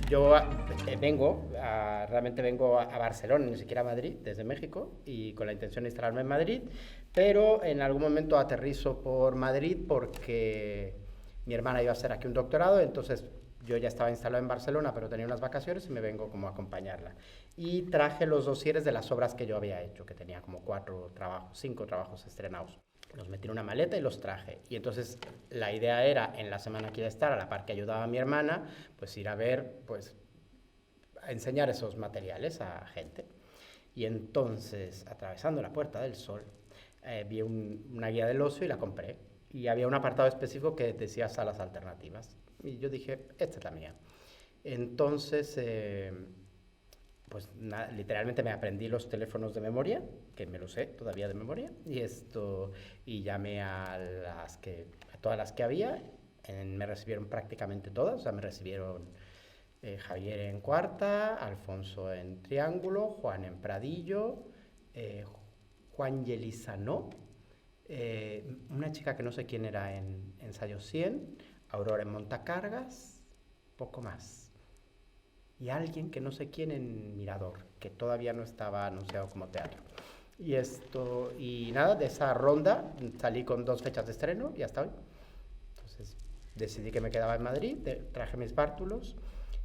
Yo realmente vengo a Barcelona, ni siquiera a Madrid, desde México, y con la intención de instalarme en Madrid, pero en algún momento aterrizo por Madrid porque mi hermana iba a hacer aquí un doctorado, entonces yo ya estaba instalado en Barcelona, pero tenía unas vacaciones y me vengo como a acompañarla. Y traje los dosieres de las obras que yo había hecho, que tenía como 4 trabajos, 5 trabajos estrenados. Los metí en una maleta y los traje. Y entonces la idea era, en la semana que iba a estar, a la par que ayudaba a mi hermana, pues ir a ver, pues a enseñar esos materiales a gente. Y entonces, atravesando la Puerta del Sol, vi una guía del ocio y la compré. Y había un apartado específico que decía salas alternativas. Y yo dije, esta es la mía. Entonces, pues literalmente me aprendí los teléfonos de memoria, que me los sé todavía de memoria, y llamé a todas las que había, me recibieron prácticamente todas, o sea, me recibieron Javier en cuarta, Alfonso en triángulo, Juan en pradillo, Juan Yelizano, una chica que no sé quién era en ensayo 100, Aurora en montacargas, poco más. Y alguien que no sé quién en Mirador, que todavía no estaba anunciado como teatro. Y nada, de esa ronda salí con 2 fechas de estreno y hasta hoy. Entonces decidí que me quedaba en Madrid, traje mis bártulos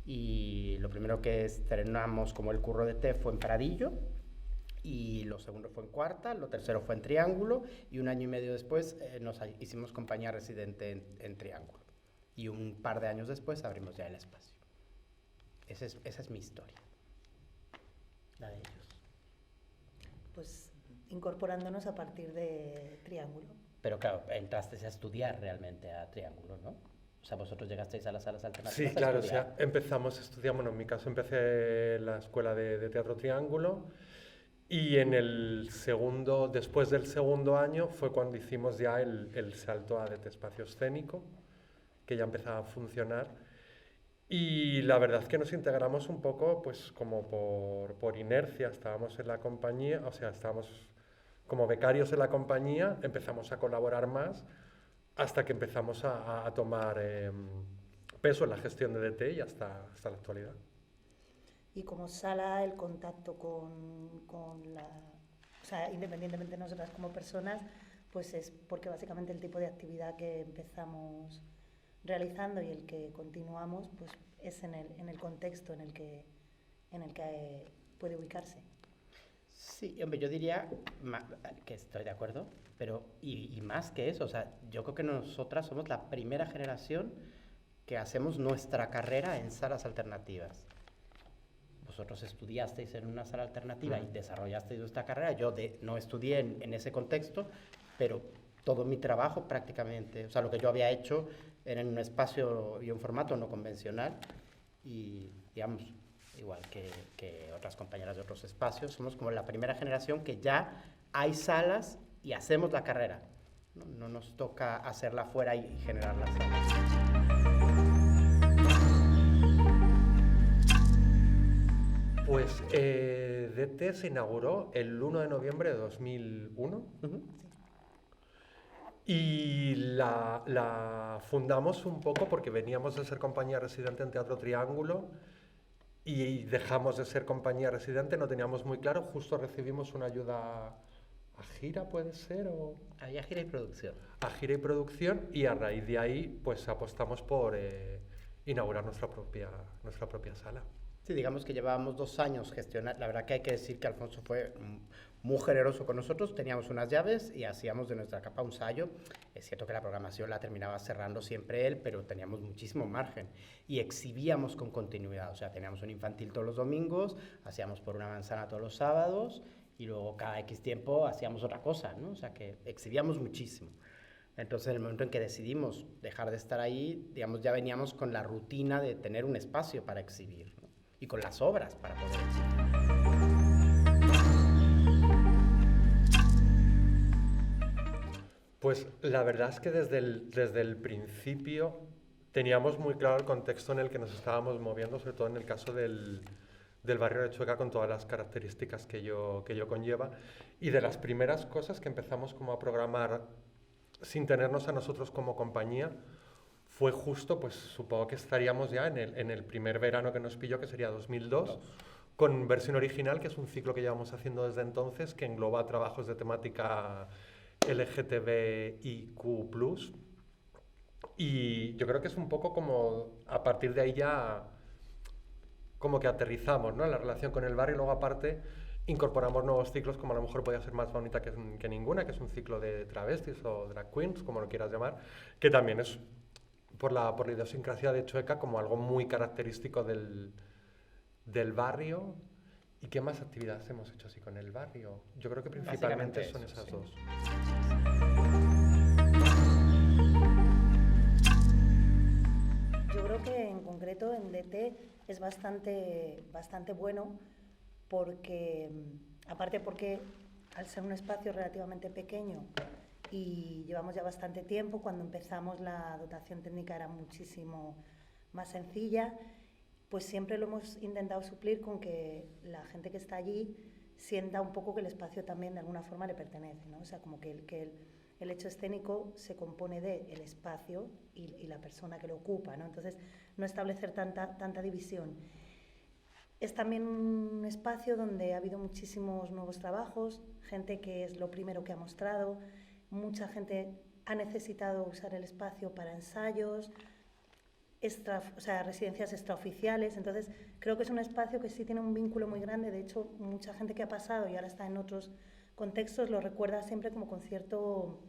y lo primero que estrenamos como el curro de té fue en Pradillo, y lo segundo fue en Cuarta, lo tercero fue en Triángulo, y un año y medio después nos hicimos compañía residente en Triángulo. Y un par de años después abrimos ya el espacio. Esa es mi historia, la de ellos. Pues incorporándonos a partir de Triángulo. Pero claro, entrasteis a estudiar realmente a Triángulo, ¿no? O sea, vosotros llegasteis a las salas alternativas. Sí, claro, o sea, empezamos a estudiar, bueno, en mi caso empecé la escuela de teatro Triángulo y después del segundo año fue cuando hicimos ya el salto a DT Espacio Escénico, que ya empezaba a funcionar. Y la verdad es que nos integramos un poco, pues como por inercia, estábamos en la compañía, o sea, estábamos como becarios en la compañía, empezamos a colaborar más hasta que empezamos a tomar peso en la gestión de DT y hasta la actualidad. Y como sala, el contacto con la... O sea, independientemente de nosotras como personas, pues es porque básicamente el tipo de actividad que empezamos realizando y el que continuamos, pues es en el contexto en el que puede ubicarse. Sí, hombre, yo diría que estoy de acuerdo, pero y más que eso, o sea, yo creo que nosotras somos la primera generación que hacemos nuestra carrera en salas alternativas. Vosotros estudiasteis en una sala alternativa y desarrollasteis vuestra carrera. Yo no estudié en ese contexto, pero todo mi trabajo prácticamente, o sea, lo que yo había hecho era en un espacio y un formato no convencional, y digamos, igual que otras compañeras de otros espacios, somos como la primera generación que ya hay salas y hacemos la carrera. No nos toca hacerla fuera y generar las salas. Pues DT se inauguró el 1 de noviembre de 2001. Uh-huh. Y la fundamos un poco porque veníamos de ser compañía residente en Teatro Triángulo y dejamos de ser compañía residente, no teníamos muy claro, justo recibimos una ayuda a gira, ¿puede ser? Había gira y producción. A gira y producción, y a raíz de ahí pues apostamos por inaugurar nuestra propia sala. Sí, digamos que llevábamos 2 años gestionar. La verdad que hay que decir que Alfonso fue muy generoso con nosotros. Teníamos unas llaves y hacíamos de nuestra capa un sayo. Es cierto que la programación la terminaba cerrando siempre él, pero teníamos muchísimo margen y exhibíamos con continuidad. O sea, teníamos un infantil todos los domingos, hacíamos por una manzana todos los sábados y luego cada X tiempo hacíamos otra cosa, ¿no? O sea, que exhibíamos muchísimo. Entonces, en el momento en que decidimos dejar de estar ahí, digamos, ya veníamos con la rutina de tener un espacio para exhibir, ¿no? Y con las obras para poder exhibir. Pues la verdad es que desde el principio teníamos muy claro el contexto en el que nos estábamos moviendo, sobre todo en el caso del barrio de Chueca, con todas las características que ello conlleva. Y de las primeras cosas que empezamos como a programar sin tenernos a nosotros como compañía fue justo, pues supongo que estaríamos ya en el primer verano que nos pilló, que sería 2002, con versión original, que es un ciclo que llevamos haciendo desde entonces, que engloba trabajos de temática LGTBIQ+. Y yo creo que es un poco como, a partir de ahí ya, como que aterrizamos, ¿no?, en la relación con el barrio, y luego aparte incorporamos nuevos ciclos, como a lo mejor podía ser Más bonita que ninguna, que es un ciclo de travestis o drag queens, como lo quieras llamar, que también es, por la idiosincrasia de Chueca, como algo muy característico del barrio. ¿Y qué más actividades hemos hecho así con el barrio? Yo creo que principalmente son esas dos. Yo creo que en concreto en DT es bastante bueno porque, aparte porque al ser un espacio relativamente pequeño y llevamos ya bastante tiempo, cuando empezamos la dotación técnica era muchísimo más sencilla, pues siempre lo hemos intentado suplir con que la gente que está allí sienta un poco que el espacio también de alguna forma le pertenece, ¿no? O sea, como que el hecho escénico se compone del espacio y la persona que lo ocupa, ¿no? Entonces, no establecer tanta división. Es también un espacio donde ha habido muchísimos nuevos trabajos, gente que es lo primero que ha mostrado, mucha gente ha necesitado usar el espacio para ensayos, residencias extraoficiales. Entonces, creo que es un espacio que sí tiene un vínculo muy grande. De hecho, mucha gente que ha pasado y ahora está en otros contextos lo recuerda siempre como con cierto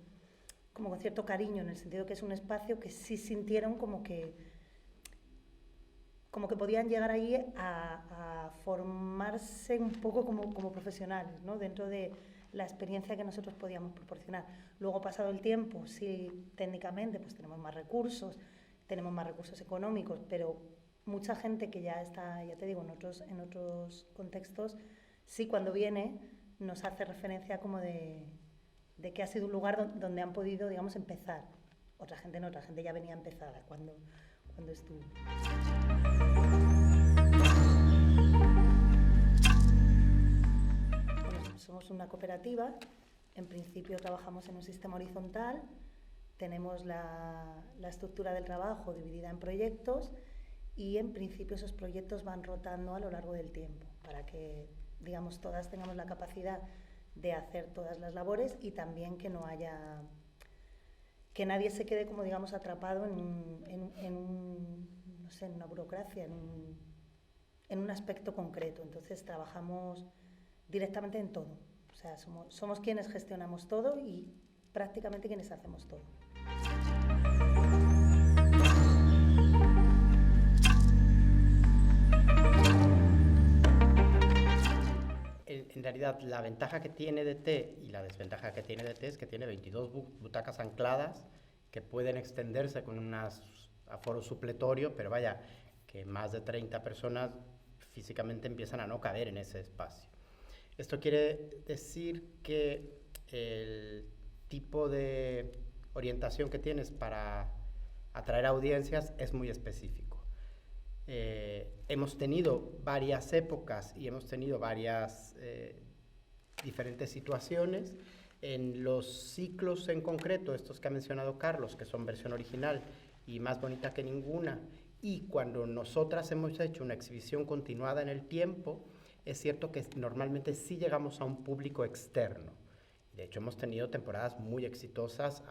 cariño, en el sentido que es un espacio que sí sintieron como que podían llegar ahí a formarse un poco como profesionales, ¿no?, dentro de la experiencia que nosotros podíamos proporcionar. Luego, pasado el tiempo, sí, técnicamente pues tenemos más recursos económicos, pero mucha gente que ya está, ya te digo, en otros contextos, sí, cuando viene nos hace referencia como de que ha sido un lugar donde han podido, digamos, empezar. Otra gente no, otra gente ya venía empezada cuando estuvo. Bueno, somos una cooperativa, en principio trabajamos en un sistema horizontal, tenemos la estructura del trabajo dividida en proyectos y en principio esos proyectos van rotando a lo largo del tiempo para que, digamos, todas tengamos la capacidad de hacer todas las labores y también que nadie se quede, como digamos, atrapado no sé, en una burocracia, en un aspecto concreto. Entonces trabajamos directamente en todo. O sea, somos quienes gestionamos todo y prácticamente quienes hacemos todo. En realidad, la ventaja que tiene DT y la desventaja que tiene DT es que tiene 22 butacas ancladas que pueden extenderse con un aforo supletorio, pero vaya, que más de 30 personas físicamente empiezan a no caber en ese espacio. Esto quiere decir que el tipo de orientación que tienes para atraer audiencias es muy específico. Hemos tenido varias épocas y hemos tenido varias diferentes situaciones. En los ciclos en concreto, estos que ha mencionado Carlos, que son versión original y Más bonita que ninguna, y cuando nosotras hemos hecho una exhibición continuada en el tiempo, es cierto que normalmente sí llegamos a un público externo. De hecho, hemos tenido temporadas muy exitosas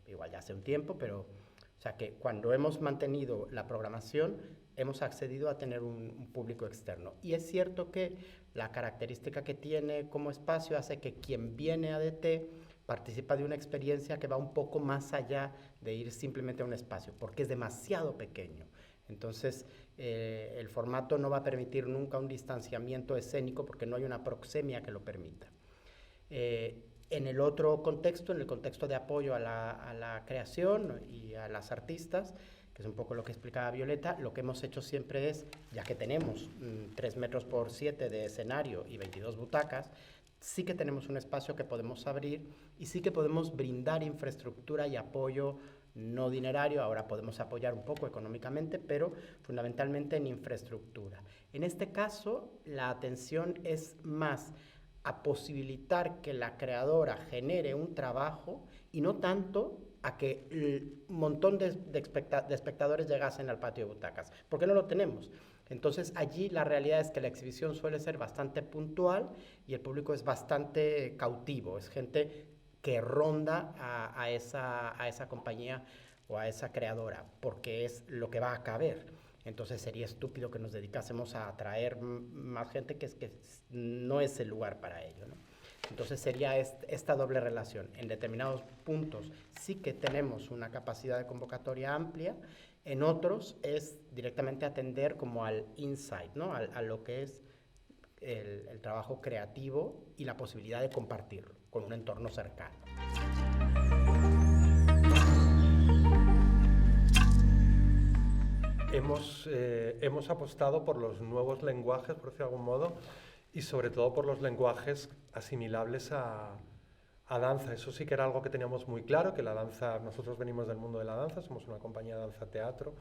igual ya hace un tiempo, pero o sea que cuando hemos mantenido la programación, hemos accedido a tener un público externo. Y es cierto que la característica que tiene como espacio hace que quien viene a DT participa de una experiencia que va un poco más allá de ir simplemente a un espacio, porque es demasiado pequeño. Entonces, el formato no va a permitir nunca un distanciamiento escénico porque no hay una proxemia que lo permita. En el otro contexto, en el contexto de apoyo a la creación y a las artistas, que es un poco lo que explicaba Violeta, lo que hemos hecho siempre es, ya que tenemos 3 metros por 7 de escenario y 22 butacas, sí que tenemos un espacio que podemos abrir y sí que podemos brindar infraestructura y apoyo no dinerario. Ahora podemos apoyar un poco económicamente, pero fundamentalmente en infraestructura. En este caso, la atención es más a posibilitar que la creadora genere un trabajo y no tanto a que un montón de espectadores llegasen al patio de butacas, porque no lo tenemos. Entonces allí la realidad es que la exhibición suele ser bastante puntual y el público es bastante cautivo, es gente que ronda a esa compañía o a esa creadora, porque es lo que va a caber. Entonces sería estúpido que nos dedicásemos a atraer más gente que no es el lugar para ello, ¿no? Entonces sería esta doble relación. En determinados puntos sí que tenemos una capacidad de convocatoria amplia, en otros es directamente atender como al insight, ¿no? A lo que es el trabajo creativo y la posibilidad de compartirlo con un entorno cercano. Hemos apostado por los nuevos lenguajes, por decirlo de algún modo, y sobre todo por los lenguajes asimilables a danza. Eso sí que era algo que teníamos muy claro, que la danza, nosotros venimos del mundo de la danza, somos una compañía de danza-teatro,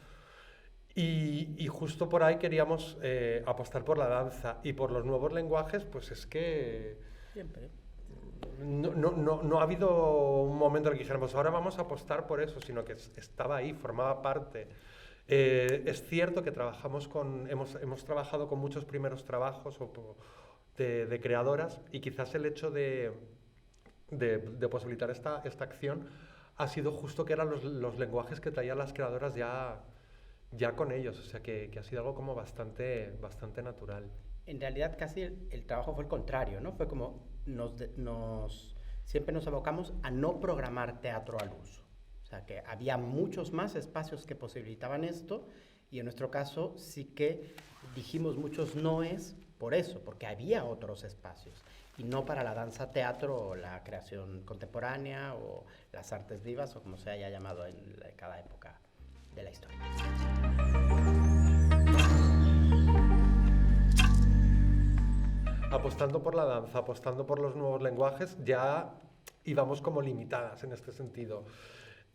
y justo por ahí queríamos apostar por la danza y por los nuevos lenguajes, pues es que Siempre. no ha habido un momento en el que dijéramos, ahora vamos a apostar por eso, sino que estaba ahí, formaba parte. Es cierto que hemos trabajado con muchos primeros trabajos de creadoras, y quizás el hecho de posibilitar esta acción ha sido justo que eran los lenguajes que traían las creadoras ya con ellos, o sea que ha sido algo como bastante natural. En realidad casi el trabajo fue el contrario, ¿no? Fue como siempre nos abocamos a no programar teatro al uso. O sea, que había muchos más espacios que posibilitaban esto, y en nuestro caso sí que dijimos muchos noes por eso, porque había otros espacios, y no para la danza teatro o la creación contemporánea o las artes vivas o como se haya llamado en cada época de la historia. Apostando por la danza, apostando por los nuevos lenguajes, ya íbamos como limitadas en este sentido.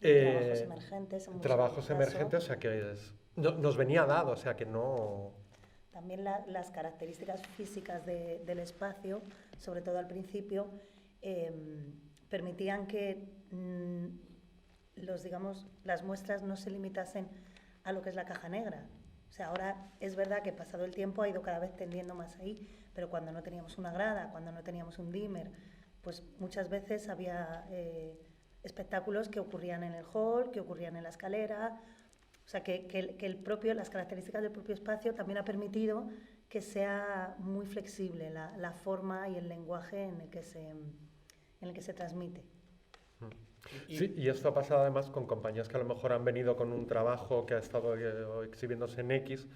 Trabajos emergentes. Trabajos emergentes, o sea que nos venía dado, o sea que no... También las características físicas del espacio, sobre todo al principio, permitían que las muestras no se limitasen a lo que es la caja negra. O sea, ahora es verdad que pasado el tiempo ha ido cada vez tendiendo más ahí, pero cuando no teníamos una grada, cuando no teníamos un dimmer, pues muchas veces había espectáculos que ocurrían en el hall, que ocurrían en la escalera. O sea, que las características del propio espacio también ha permitido que sea muy flexible la forma y el lenguaje en el que se transmite. Sí, y esto ha pasado además con compañías que a lo mejor han venido con un trabajo que ha estado exhibiéndose en X,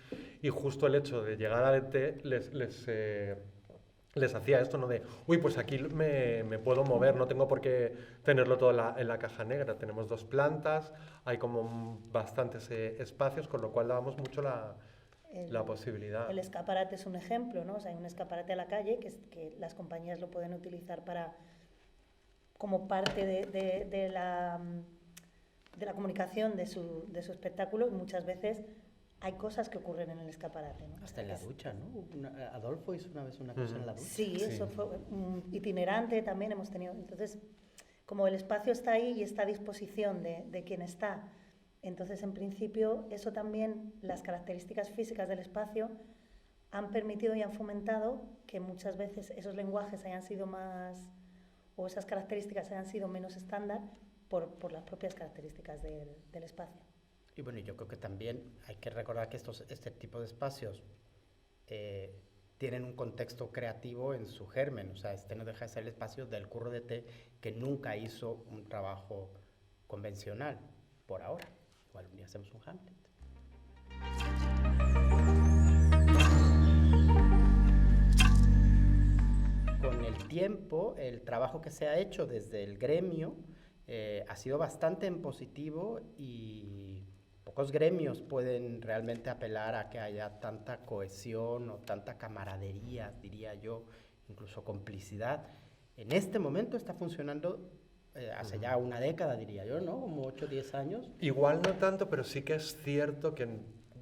y justo el hecho de llegar a DT les hacía esto, ¿no? De, uy, pues aquí me puedo mover, no tengo por qué tenerlo todo en la caja negra. Tenemos 2 plantas, hay como bastantes espacios, con lo cual dábamos mucho la posibilidad. El escaparate es un ejemplo, ¿no? O sea, hay un escaparate a la calle que las compañías lo pueden utilizar como parte de la comunicación de su espectáculo, y muchas veces hay cosas que ocurren en el escaparate, ¿no? Hasta en la ducha, ¿no? Adolfo hizo una vez una cosa en la ducha. Sí, eso fue itinerante también hemos tenido. Entonces, como el espacio está ahí y está a disposición de quien está, entonces en principio eso también, las características físicas del espacio han permitido y han fomentado que muchas veces esos lenguajes hayan sido más, o esas características hayan sido menos estándar por las propias características del espacio. Y bueno, yo creo que también hay que recordar que este tipo de espacios tienen un contexto creativo en su germen. O sea, este no deja de ser el espacio del Curro de Té, que nunca hizo un trabajo convencional, por ahora. Igual un día hacemos un Hamlet. Con el tiempo, el trabajo que se ha hecho desde el gremio ha sido bastante en positivo, y pocos gremios pueden realmente apelar a que haya tanta cohesión o tanta camaradería, diría yo, incluso complicidad. En este momento está funcionando hace ya una década, diría yo, ¿no? Como 8 o 10 años. Igual no tanto, pero sí que es cierto que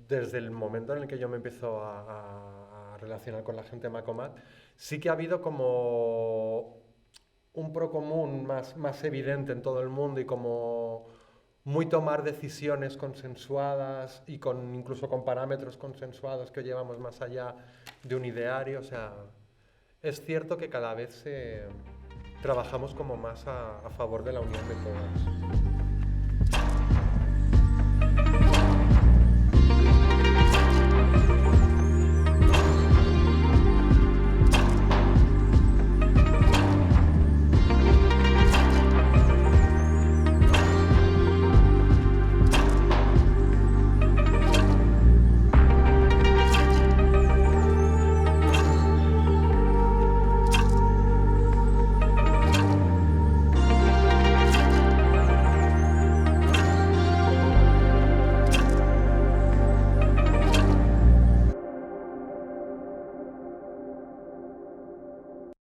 desde el momento en el que yo me empiezo a relacionar con la gente de Macomat, sí que ha habido como un procomún más evidente en todo el mundo y como muy tomar decisiones consensuadas y incluso con parámetros consensuados que llevamos más allá de un ideario. O sea, es cierto que cada vez trabajamos como más a favor de la unión de todas.